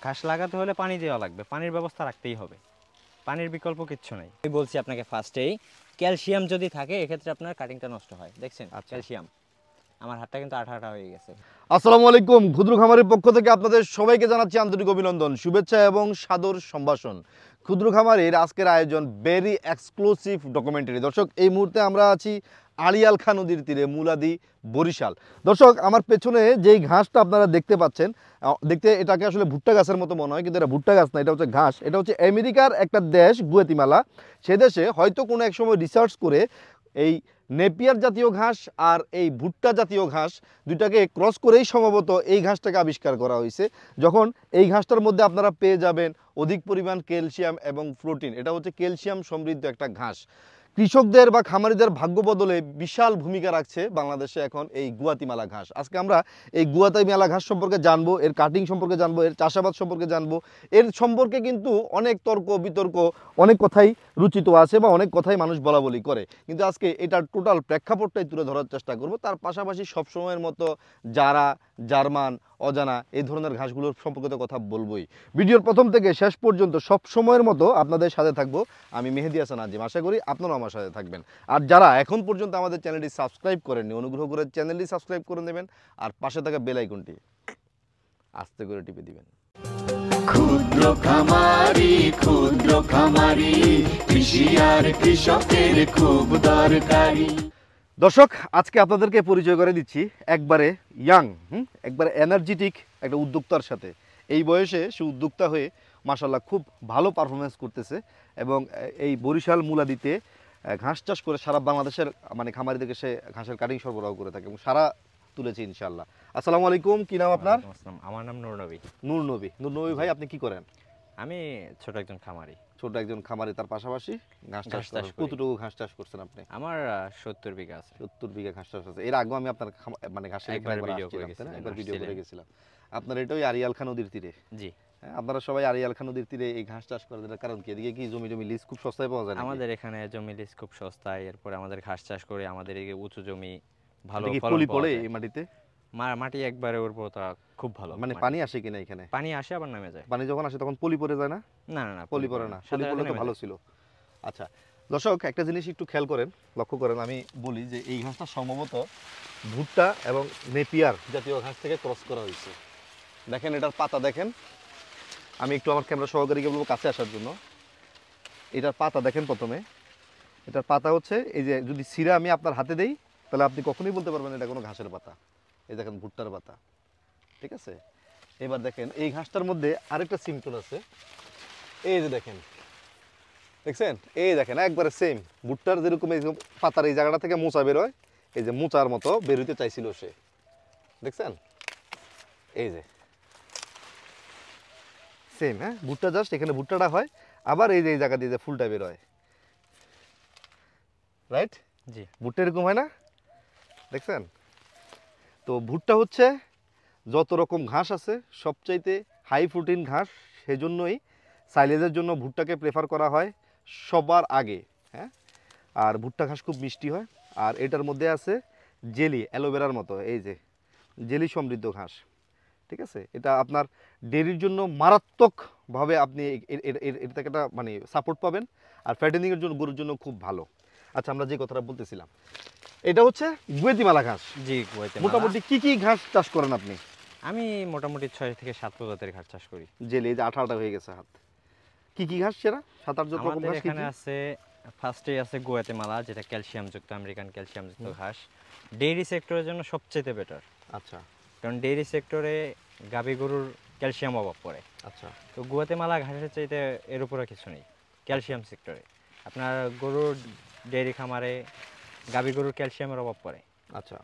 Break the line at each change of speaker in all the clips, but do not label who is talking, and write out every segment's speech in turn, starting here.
ঘাস লাগাতে হলে পানি দেওয়া লাগবে, পানির ব্যবস্থা রাখতেই হবে, পানির বিকল্প কিচ্ছু নাই। আমি বলছি আপনাকে ফার্স্টেই, ক্যালসিয়াম যদি থাকে এক্ষেত্রে আপনার কাটিংটা নষ্ট হয়। দেখছেন
আচ্ছা।
ক্যালসিয়াম, আমার হাতটা কিন্তু আঠা আঠা হয়ে গেছে।
আসসালামু আলাইকুম, ক্ষুদ্র খামারের পক্ষ থেকে আপনাদের সবাইকে জানাচ্ছি আন্তরিক অভিনন্দন, শুভেচ্ছা এবং সাদর সম্ভাষণ। ক্ষুদ্র খামারের আজকের আয়োজন ভেরি এক্সক্লুসিভ ডকুমেন্টারি। দর্শক, এই মুহূর্তে আমরা আছি আড়িয়াল খাঁ নদীর তীরে, মুলাদি, বরিশাল। দর্শক, আমার পেছনে যেই ঘাসটা আপনারা দেখতে পাচ্ছেন, দেখতে এটাকে আসলে ভুট্টা গাছের মতো মনে হয়, কিন্তু এটা ভুট্টা গাছ না, এটা হচ্ছে ঘাস। এটা হচ্ছে আমেরিকার একটা দেশ, গুয়াতিমালা। সে দেশে হয়তো কোনো এক সময় রিসার্চ করে এই নেপিয়ার জাতীয় ঘাস আর এই ভুট্টা জাতীয় ঘাস দুইটাকে ক্রস করেই সম্ভবত এই ঘাসটাকে আবিষ্কার করা হয়েছে। যখন এই ঘাসটার মধ্যে আপনারা পেয়ে যাবেন অধিক পরিমাণ ক্যালসিয়াম এবং প্রোটিন। এটা হচ্ছে ক্যালসিয়াম সমৃদ্ধ একটা ঘাস। কৃষকদের বা খামারিদের ভাগ্য বদলে বিশাল ভূমিকা রাখছে বাংলাদেশে এখন এই গুয়াতিমালা ঘাস। আজকে আমরা এই গুয়াতিমালা ঘাস সম্পর্কে জানবো, এর কাটিং সম্পর্কে জানবো, এর চাষাবাদ সম্পর্কে জানবো। এর সম্পর্কে কিন্তু অনেক তর্ক বিতর্ক, অনেক কথাই রুচিত আছে বা অনেক কথাই মানুষ বলা বলি করে, কিন্তু আজকে এটার টোটাল প্রেক্ষাপটটাই তুলে ধরার চেষ্টা করব। তার পাশাপাশি সবসময়ের মতো যারা জার্মান, অজানা এই ধরনের ঘাসগুলোর সম্পর্কিত কথা বলবোই। ভিডিওর প্রথম থেকে শেষ পর্যন্ত সব সময়ের মতো আপনাদের সাথে থাকবো আমি, মেহেদী হাসান আজিম। আশা করি আপনারাও আমার সাথে থাকবেন। আর যারা এখন পর্যন্ত আমাদের চ্যানেলটি সাবস্ক্রাইব করেননি, অনুগ্রহ করে চ্যানেলটি সাবস্ক্রাইব করে নেবেন আর পাশে থাকা বেল আইকনটি আস্তে করে টিপে দিবেন।
ক্ষুদ্র খামারি কৃষি আর কৃষকের খুব দরকারি।
দর্শক, আজকে আপনাদেরকে পরিচয় করে দিচ্ছি একবারে ইয়াং, একবারে এনার্জেটিক একটা উদ্যোক্তার সাথে। এই বয়সে সে উদ্যোক্তা হয়ে মাশাল্লাহ খুব ভালো পারফরমেন্স করতেছে এবং এই বরিশাল মুলাদিতে ঘাস চাষ করে সারা বাংলাদেশের মানে খামারিদেরকে সে ঘাসের কাটিং সরবরাহ করে থাকে এবং সারা তুলেছে ইনশাল্লাহ। আসসালামু আলাইকুম, কি নাম আপনার?
আমার নাম নূর নবী।
নূর নবী। নূর নবী ভাই, আপনি কি করেন?
আমি ছোট একজন খামারি।
ছোট একজন খামারি, তার পাশাপাশি ঘাস চাষ
চাষ
করেন।
করি।
কতটুকু ঘাস চাষ করছেন আপনি?
আমার 70 বিঘা আছে।
70 বিঘা ঘাস চাষ আছে। এর আগেও আমি আপনার মানে ঘাসের
একবার
এখানে
ভিডিও করে
আসছিলাম, তাই না?
গেছিলেন,
একবার ভিডিও করে
আসছিলেন।
গেছিলাম। আপনার এটা ওই আড়িয়াল খাঁ নদীর তীরে।
জি,
হ্যাঁ, আপনারা সবাই আড়িয়াল খাঁ নদীর তীরে এই ঘাস চাষ করেন, এটার কারণ কি? এদিকে কি জমি লিজ খুব সস্তায় পাওয়া যায় নাকি?
আমাদের এখানে জমি লিজ খুব সস্তায়, এরপরে আমাদের ঘাস চাষ করে আমাদের এই উঁচু জমি, ভালো
এটা কি
ফলন
পলি
পাওয়া
পড়ে
যায়।
এই মাটিতে?
মাটি একবারে উর্বরতা খুব ভালো।
মানে
মাটি।
পানি আসে কিনা এখানে?
পানি আসে আবার নামে যায়।
পানি যখন আসে তখন পলি পড়ে যায় না?
না না না,
পলি পড়ে না। পলি
সাথে
পড়লে
সাথে
তো
নেমে
ভালো
যায়।
ছিল। আচ্ছা দর্শক, একটা জিনিস একটু খেয়াল করেন, লক্ষ্য করেন। আমি বলি যে এই ঘাসটা সম্ভবত ভুট্টা এবং নেপিয়ার জাতীয় ঘাস থেকে ক্রস করা হয়েছে। দেখেন এটার পাতা দেখেন, আমি একটু আমার ক্যামেরা সহকারীকে বলবো কাছে আসার জন্য। এটার পাতা দেখেন প্রথমে। এটার পাতা হচ্ছে এই যে, যদি সিরা আমি আপনার হাতে দেই তাহলে আপনি কখনোই বলতে পারবেন এটা কোনো ঘাসের পাতা। এই দেখেন ভুট্টার পাতা, ঠিক আছে? এবার দেখেন এই ঘাসটার মধ্যে আরেকটা সিমটন আছে, এই যে দেখেন, দেখছেন? এই দেখেন একবারে সেম ভুট্টার যেরকম এই পাতার এই জায়গাটা থেকে মোচা বেরোয়, এই যে মোচার মতো বেরোতে চাইছিল সে, দেখছেন? এই যে সেম, হ্যাঁ, ভুট্টা জাস্ট এখানে ভুট্টাটা হয়, আবার এই যে এই জায়গা দিয়ে যে ফুলটা বেরোয়, রাইট?
জি,
ভুট্টা এরকম হয় না? দেখছেন? তো ভুট্টা হচ্ছে যত রকম ঘাস আছে সবচাইতে হাই প্রোটিন ঘাস, সেজন্যই সাইলেজের জন্য ভুট্টাকে প্রেফার করা হয় সবার আগে, হ্যাঁ। আর ভুট্টা ঘাস খুব মিষ্টি হয়। আর এটার মধ্যে আছে জেলি, অ্যালোভেরার মতো, এই যে জেলি সমৃদ্ধ ঘাস, ঠিক আছে? এটা আপনার ডেরির জন্য মারাত্মকভাবে আপনি এর থেকে একটা মানে সাপোর্ট পাবেন। আর ফ্যাটেনিংয়ের জন্য গরুর জন্য খুব ভালো। আচ্ছা, আমরা যে কথাটা বলতেছিলাম, এটা হচ্ছে গুয়েতিমালা ঘাস।
জি, গুয়াতেমালা।
মোটামুটি কি কি ঘাস চাষ করেন আপনি?
আমি মোটামুটি 6 থেকে 7 প্রজাতির ঘাস চাষ করি।
জেলে, এই যে আঠা আঠা হয়ে গেছে হাত, কি কি ঘাস সেরা? 7-8 রকম
আমাদের
ঘাস কি
এখানে
কি?
আছে, ফার্স্টেই আছে গুয়াতেমালা, যেটা ক্যালসিয়ামযুক্ত, আমেরিকান ক্যালসিয়ামযুক্ত ঘাস। ডেইরি সেক্টরের জন্য সবচেয়ে বেটার,
আচ্ছা
কারণ ডেইরি সেক্টরে গাভী গরুর ক্যালসিয়াম অভাব পড়ে।
আচ্ছা
তো গুয়াতেমালা ঘাসের চাইতে এর উপরে কিছু নেই ক্যালসিয়াম সেক্টরে। আপনার গরুর ডেইরি খামারে গাভী গরুর ক্যালসিয়ামের অভাব পড়ে,
আচ্ছা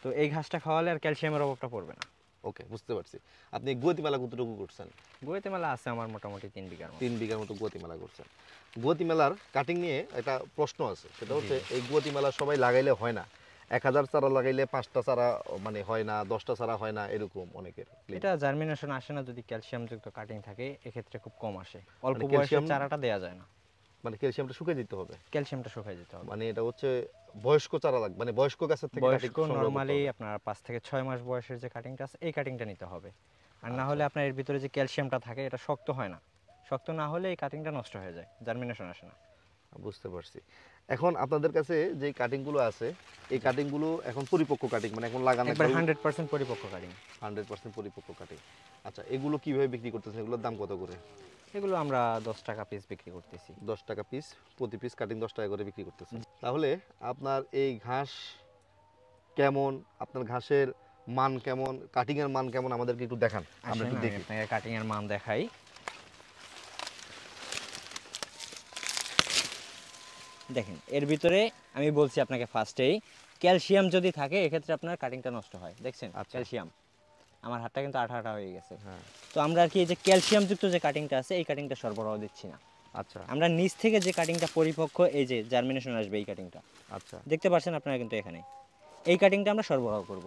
তো এই ঘাসটা খাওয়ালে আর ক্যালসিয়ামের অভাবটা পড়বে না।
ওকে, বুঝতে পারছি। আপনি গুয়াতিমালা কতটুকু করছেন?
গুয়াতেমালা আছে আমার মোটামুটি 3 বিঘার মতো।
3 বিঘার মতো গুয়াতিমালা করছেন। গুয়াতিমালার কাটিং নিয়ে একটা প্রশ্ন আছে, সেটা হচ্ছে এই গুয়াতিমালা সবাই লাগাইলে হয় না। 1000 চারা লাগাইলে 5টা চারা মানে হয় না, 10টা চারা হয় না, এরকম অনেকের।
এটা জার্মিনেশন আসে না যদি ক্যালসিয়ামযুক্ত কাটিং থাকে, এক্ষেত্রে খুব কম আসে। অল্প
মানে
বয়সে
ক্যালসিয়াম,
চারাটা দেয়া যায় না,
মানে ক্যালসিয়ামটা শুকিয়ে দিতে হবে।
ক্যালসিয়ামটা শুকিয়ে যেতে হবে।
মানে এটা হচ্ছে বয়স্ক চারা লাগবে, মানে বয়স্ক গাছের থেকে কাটিং
বয়স্ক
সংগ্রহ করতে
নরমালি
হবে।
আপনার 5 থেকে 6 মাস বয়সের যে কাটিংটা আছে এই কাটিংটা নিতে হবে। আর না হলে আপনার এর ভিতরে যে ক্যালসিয়ামটা থাকে এটা শক্ত হয় না, শক্ত না হলে এই কাটিংটা নষ্ট হয়ে যায়, জার্মিনেশন আসে না।
বুঝতে পারছি। এখন আপনাদের কাছে যে কাটিংগুলো আছে এই কাটিংগুলো এখন পরিপক্ক কাটিং, মানে এখন লাগানো
একবার 100% পরিপক্ক কাটিং।
100% পরিপক্ক কাটিং। আচ্ছা, এগুলো কিভাবে বিক্রি করতেছেন? এগুলোর দাম কত করে?
এগুলো আমরা 10 টাকা পিস বিক্রি করতেছি।
10 টাকা পিস, প্রতি পিস কাটিং 10 টাকা করে বিক্রি করতেছেন। তাহলে আপনার এই ঘাস কেমন, আপনার ঘাসের মান কেমন, কাটিং এর মান কেমন আমাদেরকে একটু দেখান, আমরা
আসেন
একটু
আমি
দেখি।
আপনাকে কাটিং এর মান দেখাই। দেখেন এর ভিতরে আমি বলছি আপনাকে ফার্স্টেই, ক্যালসিয়াম যদি থাকে এক্ষেত্রে আপনার কাটিংটা নষ্ট হয়। দেখছেন
আচ্ছা।
ক্যালসিয়াম, আমার হাতটা কিন্তু আঠা আঠা হয়ে গেছে।
হ্যাঁ।
তো আমরা আর কি এই যে ক্যালসিয়াম যুক্ত যে কাটিংটা আছে এই কাটিংটা সরবরাহ দিচ্ছি না।
আচ্ছা
আমরা নিচ থেকে যে কাটিংটা পরিপক্ক, এই যে জার্মিনেশন আসবে এই কাটিংটা
আচ্ছা
দেখতে পাচ্ছেন আপনারা কিন্তু এখানে, এই কাটিংটা আমরা সরবরাহ করব।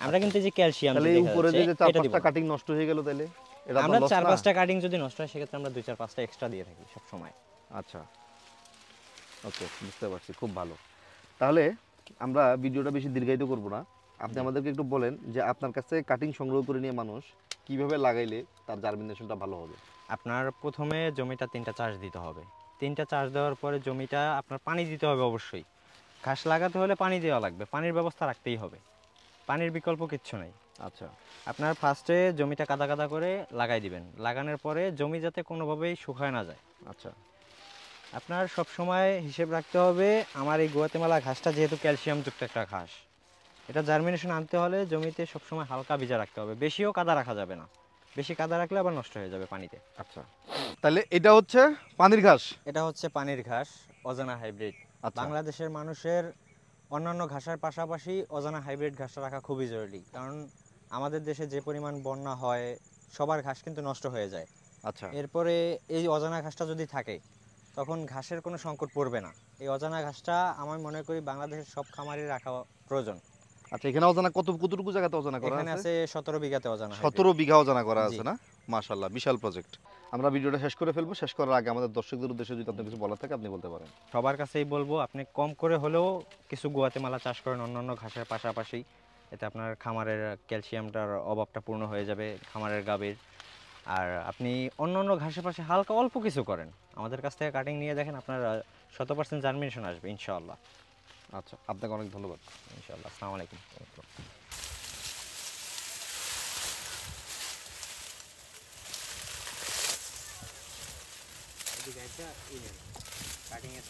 আমরা কিন্তু এই যে ক্যালসিয়াম
তাহলে এই উপরে যে 4-5টা কাটিং নষ্ট হয়ে গেল তাহলে এটা
আমরা
আপনার লস না?
4-5টা কাটিং যদি নষ্ট হয় সেক্ষেত্রে আমরা 2-4-5টা এক্সট্রা দিয়ে থাকি সব সময়।
আচ্ছা, ওকে, বুঝতে পারছি, খুব ভালো। তাহলে আমরা ভিডিওটা বেশি দীর্ঘায়িত করব না, আপনি আমাদেরকে একটু বলেন যে আপনার কাছে কাটিং সংগ্রহ করে নিয়ে মানুষ কিভাবে লাগাইলে তার জার্মিনেশনটা ভালো হবে।
আপনার প্রথমে জমিটা 3টা চাষ দিতে হবে। 3টা চাষ দেওয়ার পরে জমিটা আপনার পানি দিতে হবে অবশ্যই। ঘাস লাগাতে হলে পানি দেওয়া লাগবে, পানির ব্যবস্থা রাখতেই হবে, পানির বিকল্প কিচ্ছু নেই।
আচ্ছা
আপনার ফার্স্টে জমিটা কাদা কাদা করে লাগাই দিবেন, লাগানোর পরে জমি যাতে কোনোভাবেই শুকায় না যায়।
আচ্ছা
আপনার সব সময় হিসেব রাখতে হবে, আমার এই গুয়াতেমালা ঘাসটা যেহেতু ক্যালসিয়ামযুক্ত একটা ঘাস, এটা জার্মিনেশন আনতে হলে জমিতে সবসময় হালকা ভিজা রাখতে হবে, বেশিও কাদা রাখা যাবে না, বেশি কাদা রাখলে আবার নষ্ট হয়ে যাবে পানিতে।
আচ্ছা, তাহলে এটা হচ্ছে পানির ঘাস।
এটা হচ্ছে পানির ঘাস, অজানা হাইব্রিড।
আচ্ছা।
বাংলাদেশের মানুষের অন্যান্য ঘাসের পাশাপাশি অজানা হাইব্রিড ঘাসটা রাখা খুবই জরুরি, কারণ আমাদের দেশে যে পরিমাণ বন্যা হয় সবার ঘাস কিন্তু নষ্ট হয়ে যায়।
আচ্ছা
এরপরে এই অজানা ঘাসটা যদি থাকে তখন ঘাসের কোনো সংকট পড়বে না। এই অজানা ঘাসটা আমি মনে করি বাংলাদেশের সব খামারে রাখা প্রয়োজন।
আচ্ছা, এখানে অজানা কতটুকু জায়গাতে অজানা করা
এখানে
আছে?
আছে 17 বিঘাতে অজানা
17 বিঘা অজানা করা
জি।
আছে না? মাশাআল্লাহ, বিশাল প্রজেক্ট। আমরা ভিডিওটা শেষ করে ফেলবো, শেষ করার আগে আমাদের দর্শকদের উদ্দেশ্যে যদি আপনার কিছু বলার থাকে আপনি বলতে পারেন।
সবার কাছেই বলবো আপনি কম করে হলেও কিছু গুয়াতেমালা চাষ করেন অন্যান্য ঘাসের পাশাপাশি, এতে আপনার খামারের ক্যালসিয়ামটার অভাবটা পূর্ণ হয়ে যাবে খামারের গাভীর। আর আপনি অন্যান্য ঘাসের পাশে হালকা অল্প কিছু করেন, আমাদের কাছ থেকে কাটিং নিয়ে দেখেন, আপনার 100% জার্মিনেশন আসবে ইনশাআল্লাহ।
আচ্ছা, আপনাকে অনেক ধন্যবাদ।
ইনশাআল্লাহ। আসসালামু আলাইকুম। কাটিং এর